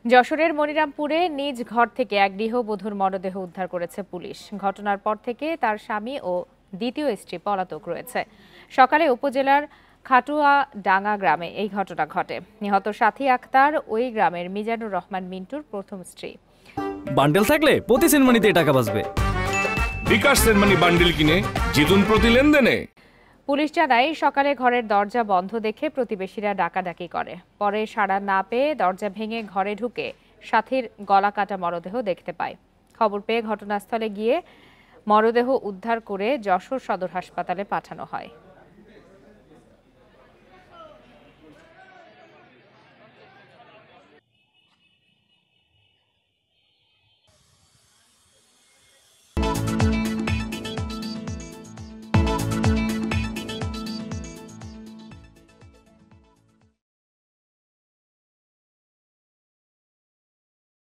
যশোরের মনিরামপুরে নিজ ঘর থেকে এক গৃহবধূর মরদেহ উদ্ধার করেছে পুলিশ। ঘটনার পর থেকে তার স্বামী ও দ্বিতীয় স্ত্রী পলাতক রয়েছে। সকালে উপজেলার খাটুয়াডাঙ্গা গ্রামে এই ঘটনা ঘটে। নিহত সাথী আক্তার ওই গ্রামের মিজানুর রহমান মিন্টুর প্রথম স্ত্রী। বান্ডেল থাকলে প্রতি সেনমানিতে টাকা বাঁচবে। বিকাশ সেনমানি বান্ডেল কিনে জিতুন প্রতি লেনদেনে। পুলিশ জানায় সকালে ঘরের দরজা বন্ধ দেখে প্রতিবেশীরা ডাকাডাকি করে। পরে সাড়া না পেয়ে দরজা ভেঙে ঘরে ঢুকে সাথীর গলা কাটা মরদেহ দেখতে পায়। খবর পেয়ে ঘটনাস্থলে গিয়ে মরদেহ উদ্ধার করে যশোর সদর হাসপাতালে পাঠানো হয়।